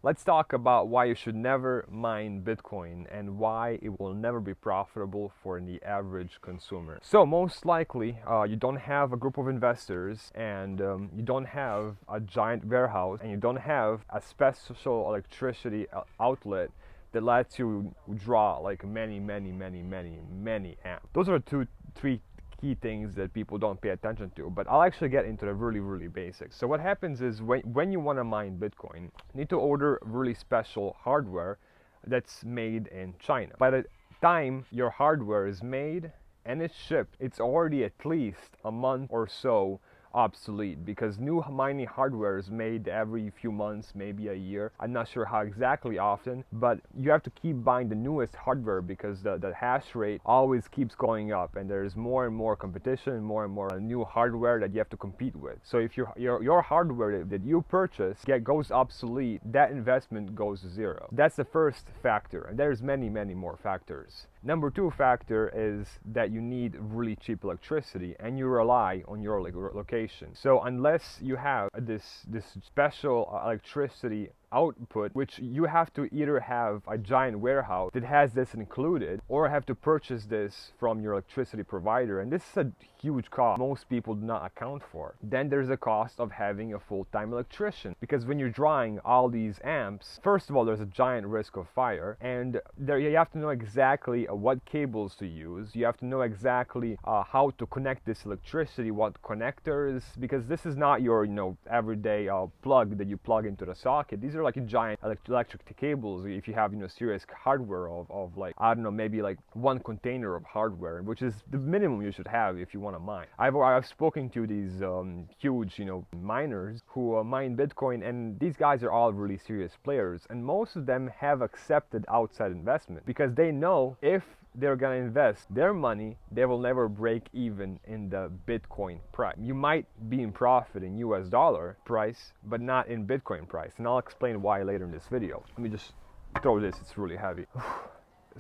Let's talk about why you should never mine Bitcoin and why it will never be profitable for the average consumer. So most likely, you don't have a group of investors, and you don't have a giant warehouse, and you don't have a special electricity outlet that lets you draw like many amps. Those are three key things that people don't pay attention to, but I'll actually get into the really basics. So what happens is when you want to mine Bitcoin, you need to order really special hardware that's made in China. By the time your hardware is made and it's shipped, it's already at least a month or so obsolete, because new mining hardware is made every few months, maybe a year. I'm not sure how exactly often, but you have to keep buying the newest hardware because the hash rate always keeps going up, and there's more and more competition, more and more new hardware that you have to compete with. So if your hardware that you purchase goes obsolete, that investment goes to zero. That's the first factor, and there's many more factors. Number two factor is that you need really cheap electricity, and you rely on your location. So unless you have this special electricity output, which you have to either have a giant warehouse that has this included, or have to purchase this from your electricity provider, and this is a huge cost most people do not account for. Then there's the cost of having a full-time electrician, because when you're drawing all these amps, first of all, there's a giant risk of fire, and there you have to know exactly what cables to use. You have to know exactly how to connect this electricity, what connectors, because this is not your everyday plug that you plug into the socket. These are like giant electric cables. If you have serious hardware of like, I don't know, maybe like one container of hardware, which is the minimum you should have if you want to mine. I've spoken to these huge miners who mine Bitcoin, and these guys are all really serious players, and most of them have accepted outside investment because they know if they're gonna invest their money, they will never break even in the Bitcoin price. You might be in profit in US dollar price, but not in Bitcoin price, and I'll explain why later in this video. Let me just throw this, it's really heavy.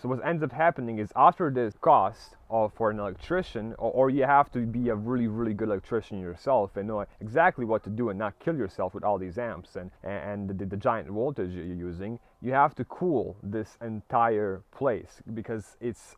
So what ends up happening is, after this cost for an electrician, or you have to be a really good electrician yourself and know exactly what to do and not kill yourself with all these amps and the giant voltage you're using, you have to cool this entire place because it's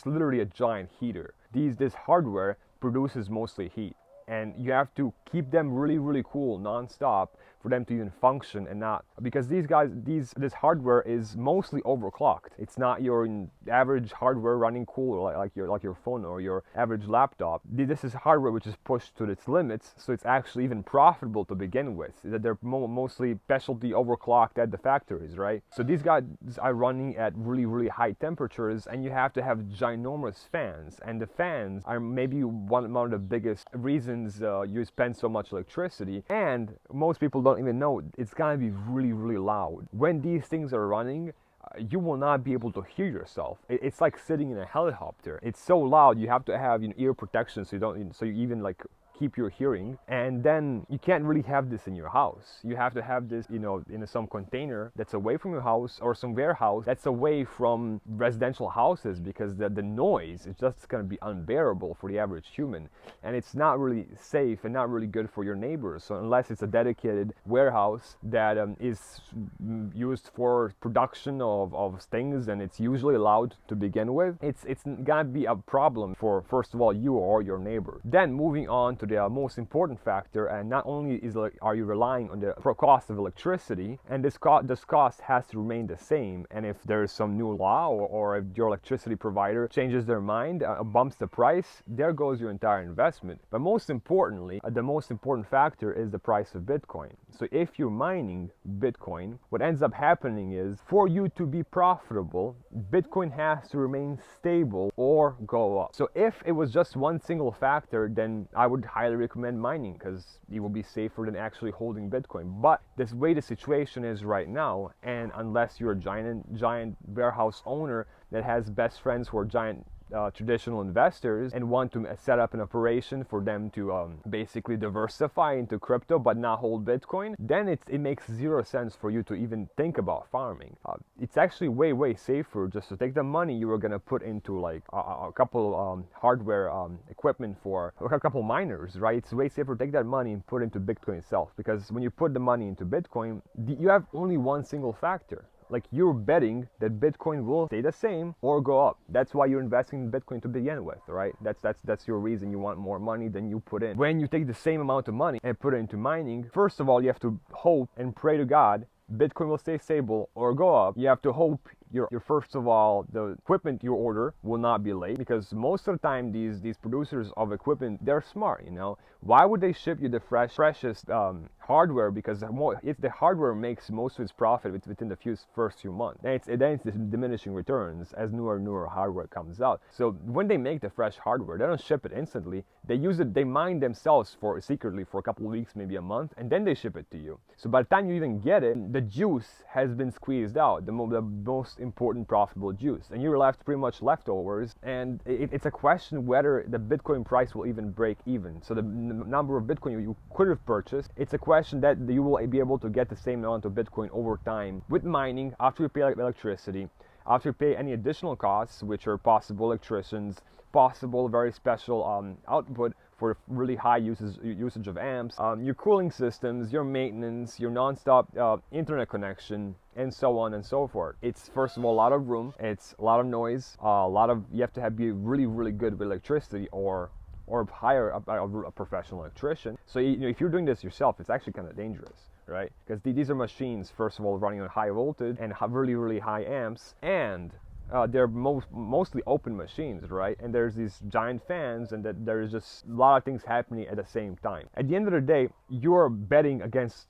literally a giant heater. This hardware produces mostly heat, and you have to keep them really cool non-stop for them to even function, and not because this hardware is mostly overclocked. It's not your average hardware running cool like your phone or your average laptop. This is hardware which is pushed to its limits, so it's actually even profitable to begin with. That they're mostly specialty overclocked at the factories, right? So these guys are running at really high temperatures, and you have to have ginormous fans, and the fans are maybe one of the biggest reasons you spend so much electricity. And most people don't even know it's gonna be really loud. When these things are running, you will not be able to hear yourself. It's like sitting in a helicopter. It's so loud, you have to have ear protection so you even like keep your hearing. And then you can't really have this in your house. You have to have this in some container that's away from your house, or some warehouse that's away from residential houses, because the noise is just going to be unbearable for the average human, and it's not really safe and not really good for your neighbors. So unless it's a dedicated warehouse that is used for production of things, and it's usually loud to begin with, it's gonna be a problem for, first of all, you or your neighbor. Then moving on to the most important factor, and not only are you relying on the cost of electricity, and this cost has to remain the same, and if there is some new law or if your electricity provider changes their mind, bumps the price, there goes your entire investment. But most importantly, the most important factor is the price of Bitcoin. So if you're mining Bitcoin, what ends up happening is, for you to be profitable, Bitcoin has to remain stable or go up. So if it was just one single factor, then I would highly recommend mining, because it will be safer than actually holding Bitcoin. But this way the situation is right now, and unless you're a giant warehouse owner that has best friends who are giant traditional investors and want to set up an operation for them to basically diversify into crypto but not hold Bitcoin, then it makes zero sense for you to even think about farming. It's actually way safer just to take the money you were gonna put into like a couple hardware equipment for a couple miners, right? It's way safer to take that money and put into Bitcoin itself, because when you put the money into Bitcoin, you have only one single factor. Like, you're betting that Bitcoin will stay the same or go up. That's why you're investing in Bitcoin to begin with, right? That's your reason. You want more money than you put in. When you take the same amount of money and put it into mining, first of all, you have to hope and pray to God Bitcoin will stay stable or go up. You have to hope your first of all, the equipment you order will not be late, because most of the time these producers of equipment, they're smart, you know. Why would they ship you the freshest hardware? Because if the hardware makes most of its profit within the first few months, then it's diminishing returns as newer hardware comes out. So when they make the fresh hardware, they don't ship it instantly. They use it, they mine themselves secretly for a couple of weeks, maybe a month, and then they ship it to you. So by the time you even get it, the juice has been squeezed out, the most important profitable juice, and you're left pretty much leftovers. And it's a question whether the Bitcoin price will even break even. So the number of Bitcoin you could have purchased, it's a question that you will be able to get the same amount of Bitcoin over time with mining after you pay electricity, after you pay any additional costs, which are possible electricians, possible very special output for really high usage of amps, your cooling systems, your maintenance, your non-stop internet connection, and so on and so forth. It's first of all a lot of room, it's a lot of noise, you have to be really good with electricity or hire a professional electrician. So if you're doing this yourself, it's actually kind of dangerous, right? Because these are machines, first of all, running on high voltage and really high amps, and they're mostly open machines, right? And there's these giant fans, and that there's just a lot of things happening at the same time. At the end of the day, you're betting against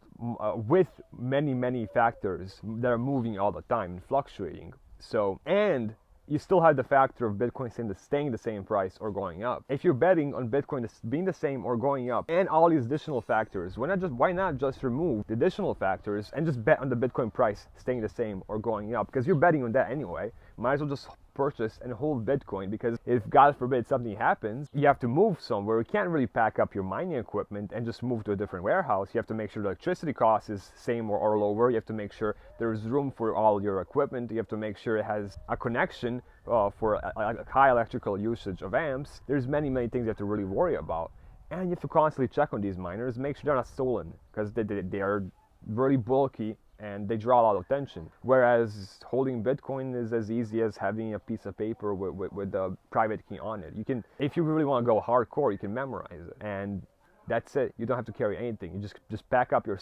with many factors that are moving all the time and fluctuating. So, and you still have the factor of Bitcoin staying the same price or going up. If you're betting on Bitcoin being the same or going up and all these additional factors, why not just remove the additional factors and just bet on the Bitcoin price staying the same or going up? Because you're betting on that anyway. Might as well just purchase and hold Bitcoin, because if God forbid something happens, you have to move somewhere. You can't really pack up your mining equipment and just move to a different warehouse. You have to make sure the electricity cost is same or lower. You have to make sure there's room for all your equipment. You have to make sure it has a connection for a high electrical usage of amps. There's many things you have to really worry about. And you have to constantly check on these miners, make sure they're not stolen, because they are really bulky and they draw a lot of attention. Whereas holding Bitcoin is as easy as having a piece of paper with a private key on it. You can, if you really want to go hardcore, you can memorize it, and that's it. You don't have to carry anything. You just pack up your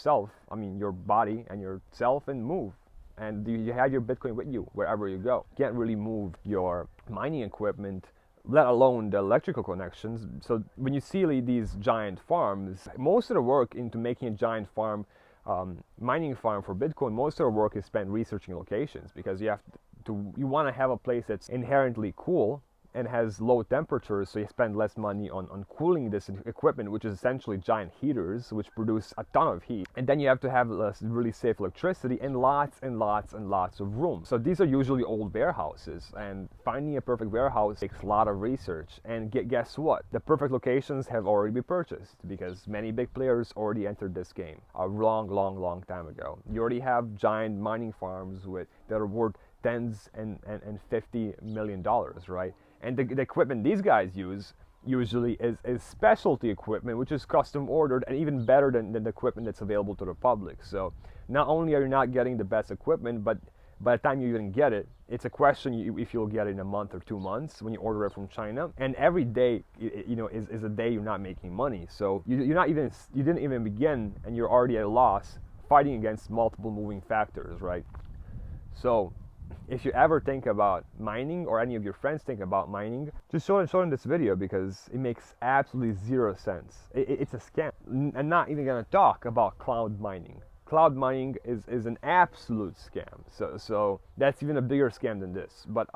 body and yourself, and move. And you have your Bitcoin with you wherever you go. You can't really move your mining equipment, let alone the electrical connections. So when you see these giant farms, most of the work into making a giant farm, mining farm for Bitcoin, most of the work is spent researching locations, because you want to have a place that's inherently cool and has low temperatures, so you spend less money on cooling this equipment, which is essentially giant heaters which produce a ton of heat. And then you have to have really safe electricity and lots of room. So these are usually old warehouses, and finding a perfect warehouse takes a lot of research. And guess what? The perfect locations have already been purchased, because many big players already entered this game a long time ago. You already have giant mining farms that are worth tens and $50 million, right? And the equipment these guys use usually is specialty equipment, which is custom ordered and even better than the equipment that's available to the public. So not only are you not getting the best equipment, but by the time you even get it, it's a question if you'll get it in a month or 2 months when you order it from China. And every day, is a day you're not making money. So you didn't even begin, and you're already at a loss fighting against multiple moving factors, right? So if you ever think about mining, or any of your friends think about mining, just show them this video, because it makes absolutely zero sense. It's a scam. I'm not even going to talk about cloud mining. Cloud mining is an absolute scam. So that's even a bigger scam than this. But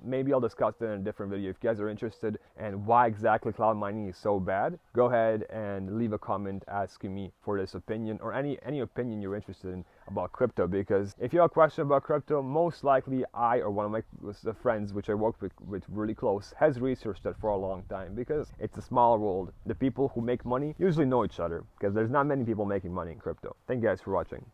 maybe I'll discuss that in a different video. If you guys are interested and why exactly cloud mining is so bad, go ahead and leave a comment asking me for this opinion, or any opinion you're interested in. about crypto, because if you have a question about crypto, most likely I or one of my friends, which I work with really close, has researched it for a long time, because it's a small world. The people who make money usually know each other, because there's not many people making money in crypto. Thank you guys for watching.